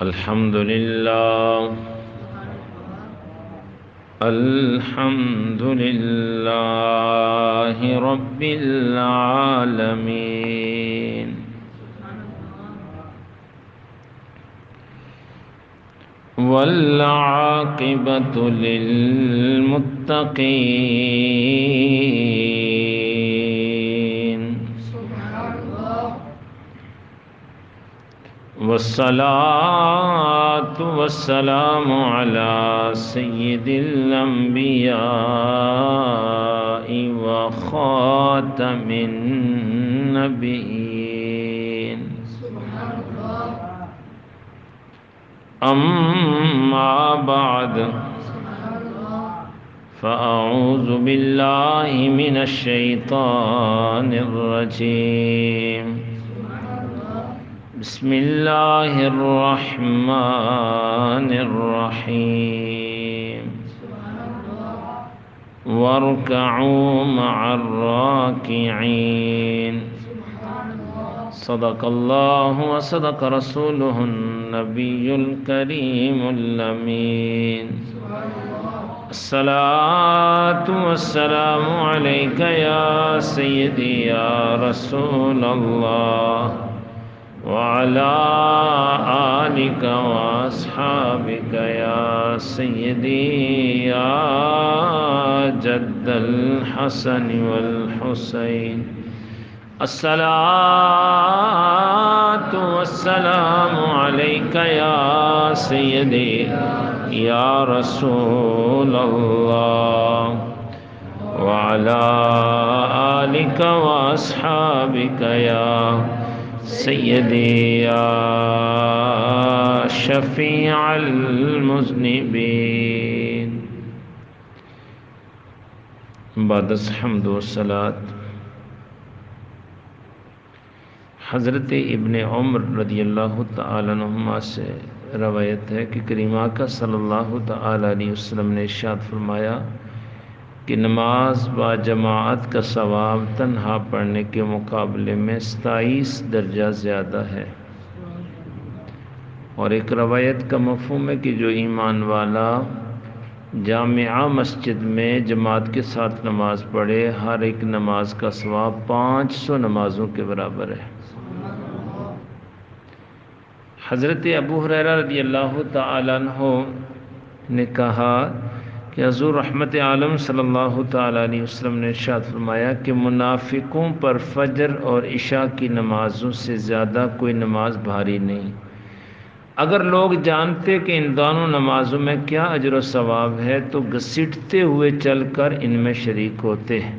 الحمد لله الحمد لله رب العالمين والعاقبة للمتقين والصلاة والسلام على سيد الأنبياء وخاتم النبيين أما بعد فأعوذ بالله من الشيطان الرجيم بسم الله الرحمن الرحيم واركعوا مع الراكعين صدق الله وصدق رسوله النبي الكريم الأمين الصلاة والسلام عليك يا سيدي يا رسول الله وعلى آلك وأصحابك يا سيدي يا جد الحسن والحسين الصلاة والسلام عليك يا سيدي يا رسول الله وعلى آلك وأصحابك يا سيدي يا شفيع المذنبين بعد الحمد والصلاة حضرت ابن عمر رضی اللہ تعالیٰ عنہما سے روایت ہے کہ کریم آقا صلی اللہ تعالیٰ علیہ وسلم نے ارشاد فرمایا کہ نماز با جماعت کا ثواب تنہا پڑھنے کے مقابلے میں 27 درجہ زیادہ ہے، اور ایک روایت کا مفہوم ہے کہ جو ایمان والا جامعہ مسجد میں جماعت کے ساتھ نماز پڑھے، ہر ایک نماز کا ثواب 500 نمازوں کے برابر ہے۔ حضرت ابو ہریرہ رضی اللہ تعالیٰ عنہ نے کہا کہ حضور رحمت عالم صلی اللہ تعالیٰ علیہ وسلم نے ارشاد فرمایا کہ منافقوں پر فجر اور عشاء کی نمازوں سے زیادہ کوئی نماز بھاری نہیں۔ اگر لوگ جانتے کہ ان دونوں نمازوں میں کیا اجر و ثواب ہے تو گھسیٹتے ہوئے چل کر ان میں شریک ہوتے ہیں۔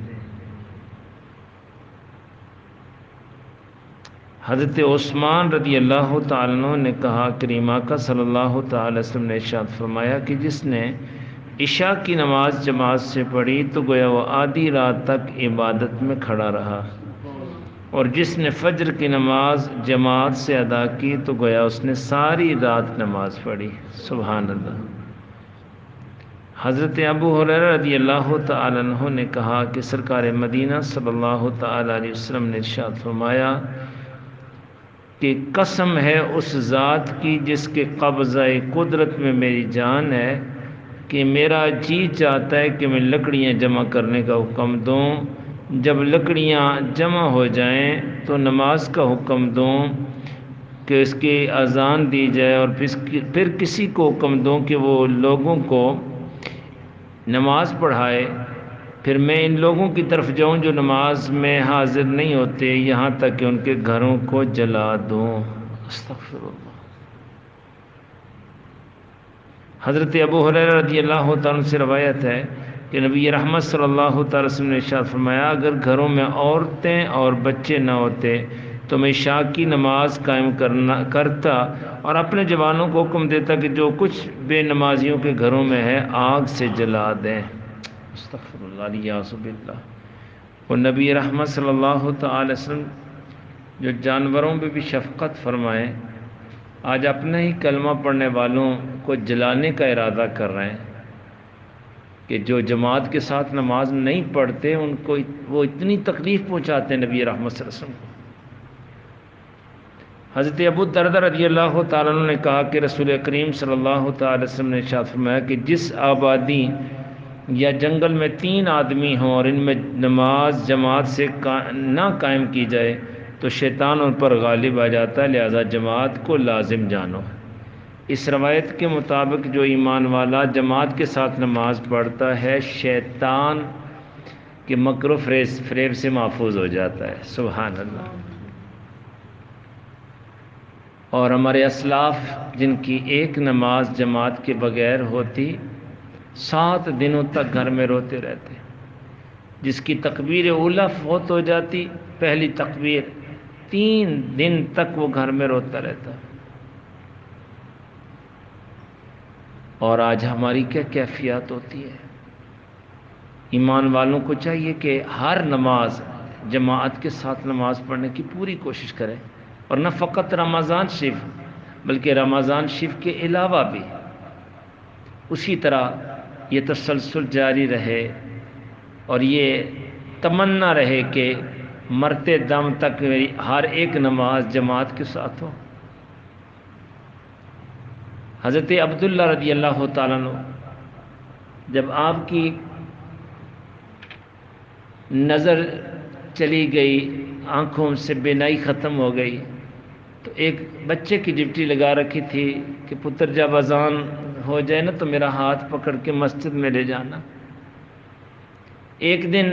حضرت عثمان رضی اللہ تعالیٰ عنہ نے کہا کریم آقا صلی اللہ تعالیٰ وسلم نے ارشاد فرمایا کہ جس نے عشاء کی نماز جماعت سے پڑھی تو گویا وہ آدھی رات تک عبادت میں کھڑا رہا، اور جس نے فجر کی نماز جماعت سے ادا کی تو گویا اس نے ساری رات نماز پڑھی۔ سبحان اللہ۔ حضرت ابو ہریرہ رضی اللہ تعالیٰ عنہ نے کہا کہ سرکار مدینہ صلی اللہ تعالیٰ علیہ وسلم نے ارشاد فرمایا کہ قسم ہے اس ذات کی جس کے قبضہ قدرت میں میری جان ہے کہ میرا جی چاہتا ہے کہ میں لکڑیاں جمع کرنے کا حکم دوں، جب لکڑیاں جمع ہو جائیں تو نماز کا حکم دوں کہ اس کی اذان دی جائے، اور پھر کسی کو حکم دوں کہ وہ لوگوں کو نماز پڑھائے، پھر میں ان لوگوں کی طرف جاؤں جو نماز میں حاضر نہیں ہوتے، یہاں تک کہ ان کے گھروں کو جلا دوں۔ استغفر اللہ۔ حضرت ابو ہریرہ رضی اللہ تعالیٰ سے روایت ہے کہ نبی رحمت صلی اللہ تعالیٰ وسلم نے ارشاد فرمایا اگر گھروں میں عورتیں اور بچے نہ ہوتے تو میں عشاء کی نماز قائم کرتا اور اپنے جوانوں کو حکم دیتا کہ جو کچھ بے نمازیوں کے گھروں میں ہے آگ سے جلا دیں۔ استغفر اللہ علیہ باللہ۔ اور نبی رحمت صلی اللہ تعالی وسلم جو جانوروں پہ بھی شفقت فرمائیں، آج اپنے ہی کلمہ پڑھنے والوں کو جلانے کا ارادہ کر رہے ہیں کہ جو جماعت کے ساتھ نماز نہیں پڑھتے ان کو وہ اتنی تکلیف پہنچاتے ہیں نبی رحمت صلی اللہ علیہ وسلم کو۔ حضرت ابو الدرداء رضی اللہ تعالیٰ عنہ نے کہا کہ رسول کریم صلی اللہ تعالی وسلم نے ارشاد فرمایا کہ جس آبادی یا جنگل میں 3 آدمی ہوں اور ان میں نماز جماعت سے نہ قائم کی جائے تو شیطان ان پر غالب آ جاتا ہے، لہذا جماعت کو لازم جانو۔ اس روایت کے مطابق جو ایمان والا جماعت کے ساتھ نماز پڑھتا ہے شیطان کے مکر و فریب سے محفوظ ہو جاتا ہے۔ سبحان اللہ۔ اور ہمارے اسلاف جن کی ایک نماز جماعت کے بغیر ہوتی 7 دنوں تک گھر میں روتے رہتے، جس کی تکبیر اولیٰ فوت ہو جاتی، پہلی تکبیر 3 دن تک وہ گھر میں روتا رہتا۔ اور آج ہماری کیا کیفیات ہوتی ہے؟ ایمان والوں کو چاہیے کہ ہر نماز جماعت کے ساتھ نماز پڑھنے کی پوری کوشش کریں، اور نہ فقط رمضان شریف بلکہ رمضان شریف کے علاوہ بھی اسی طرح یہ تسلسل جاری رہے، اور یہ تمنا رہے کہ مرتے دم تک میری ہر ایک نماز جماعت کے ساتھ ہو۔ حضرت عبداللہ رضی اللہ تعالیٰ عنہ جب آپ کی نظر چلی گئی، آنکھوں سے بینائی ختم ہو گئی، تو ایک بچے کی ڈیوٹی لگا رکھی تھی کہ پتر جب اذان ہو جائے نا تو میرا ہاتھ پکڑ کے مسجد میں لے جانا۔ ایک دن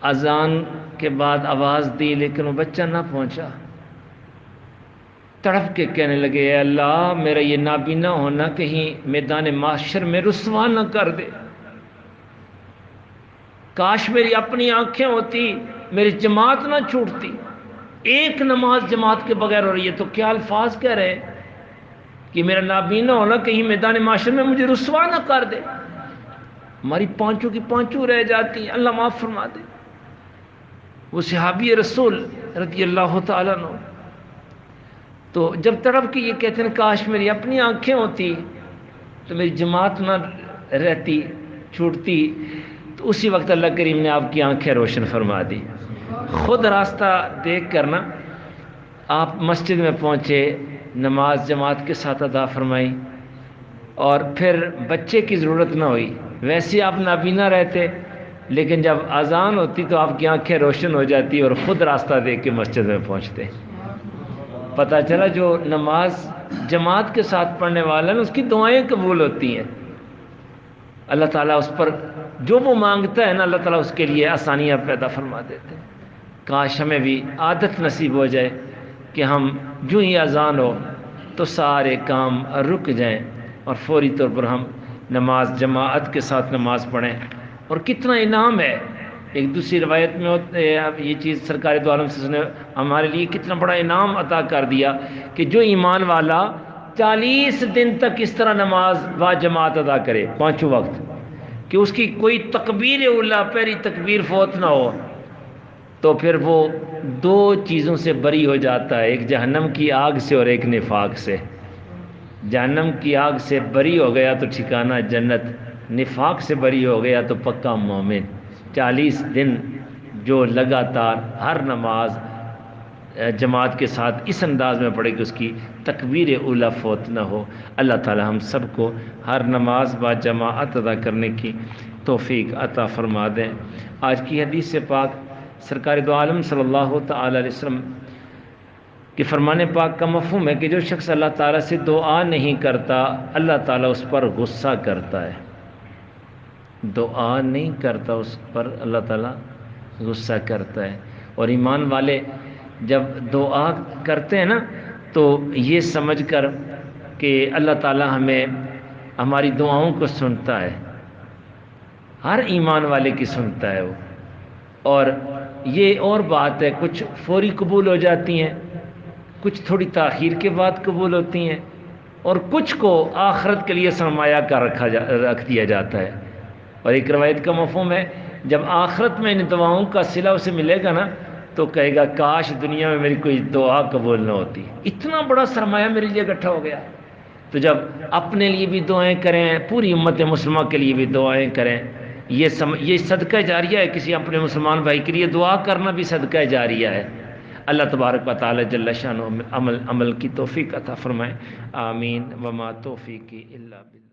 اذان کے بعد آواز دی لیکن وہ بچہ نہ پہنچا، تڑپ کے کہنے لگے اے اللہ میرا یہ نابینا ہونا کہیں میدان محشر میں رسوا نہ کر دے، کاش میری اپنی آنکھیں ہوتی، میری جماعت نہ چھوٹتی۔ ایک نماز جماعت کے بغیر ہو رہی ہے، تو کیا الفاظ کہہ رہے ہیں کہ میرا نابینا ہونا کہیں میدان معاشر میں مجھے رسوا نہ کر دے۔ ہماری پانچوں کی پانچوں رہ جاتی ہیں، اللہ معاف فرما دے۔ وہ صحابی رسول رضی اللہ تعالیٰ عنہ تو جب تڑپ کے یہ کہتے ہیں کاش میری اپنی آنکھیں ہوتی تو میری جماعت نہ رہتی، چھوٹتی، تو اسی وقت اللہ کریم نے آپ کی آنکھیں روشن فرما دی۔ خود راستہ دیکھ کر نا آپ مسجد میں پہنچے، نماز جماعت کے ساتھ ادا فرمائی، اور پھر بچے کی ضرورت نہ ہوئی، ویسے آپ نابینا رہتے، لیکن جب اذان ہوتی تو آپ کی آنکھیں روشن ہو جاتی اور خود راستہ دیکھ کے مسجد میں پہنچتے۔ پتہ چلا جو نماز جماعت کے ساتھ پڑھنے والا ہے اس کی دعائیں قبول ہوتی ہیں، اللہ تعالیٰ اس پر جو وہ مانگتا ہے نا اللہ تعالیٰ اس کے لیے آسانیاں پیدا فرما دیتے ہیں۔ کاش ہمیں بھی عادت نصیب ہو جائے کہ ہم جو ہی اذان ہو تو سارے کام رک جائیں اور فوری طور پر ہم نماز جماعت کے ساتھ نماز پڑھیں۔ اور کتنا انعام ہے، ایک دوسری روایت میں یہ چیز سرکار دو عالم نے ہمارے لیے کتنا بڑا انعام عطا کر دیا کہ جو ایمان والا 40 دن تک اس طرح نماز با جماعت ادا کرے 5 وقت، کہ اس کی کوئی تکبیر اولیٰ پہلی تکبیر فوت نہ ہو، تو پھر وہ 2 چیزوں سے بری ہو جاتا ہے، ایک جہنم کی آگ سے اور ایک نفاق سے۔ جہنم کی آگ سے بری ہو گیا تو ٹھکانہ جنت، نفاق سے بری ہو گیا تو پکا مومن۔ 40 دن جو لگاتار ہر نماز جماعت کے ساتھ اس انداز میں پڑھے کہ اس کی تکبیر اولیٰ فوت نہ ہو۔ اللہ تعالی ہم سب کو ہر نماز با جماعت ادا کرنے کی توفیق عطا فرما دیں۔ آج کی حدیث پاک سرکار دو عالم صلی اللہ تعالی علیہ وسلم کہ فرمان پاک کا مفہوم ہے کہ جو شخص اللہ تعالیٰ سے دعا نہیں کرتا اللہ تعالیٰ اس پر غصہ کرتا ہے۔ دعا نہیں کرتا اس پر اللہ تعالیٰ غصہ کرتا ہے۔ اور ایمان والے جب دعا کرتے ہیں نا تو یہ سمجھ کر کہ اللہ تعالیٰ ہمیں ہماری دعاؤں کو سنتا ہے، ہر ایمان والے کی سنتا ہے وہ۔ اور یہ اور بات ہے، کچھ فوری قبول ہو جاتی ہیں، کچھ تھوڑی تاخیر کے بعد قبول ہوتی ہیں، اور کچھ کو آخرت کے لیے سرمایہ کا رکھ دیا جاتا ہے۔ اور ایک روایت کا مفہوم ہے جب آخرت میں ان دعاؤں کا صلہ اسے ملے گا نا تو کہے گا کاش دنیا میں میری کوئی دعا قبول نہ ہوتی، اتنا بڑا سرمایہ میرے لیے اکٹھا ہو گیا۔ تو جب اپنے لیے بھی دعائیں کریں، پوری امت مسلمہ کے لیے بھی دعائیں کریں، یہ صدقہ جاریہ ہے۔ کسی اپنے مسلمان بھائی کے لیے دعا کرنا بھی صدقہ جاریہ ہے۔ اللہ تبارک و تعالی جل شانہ عمل کی توفیق عطا فرمائے. آمین. وما توفیقی الا باللہ.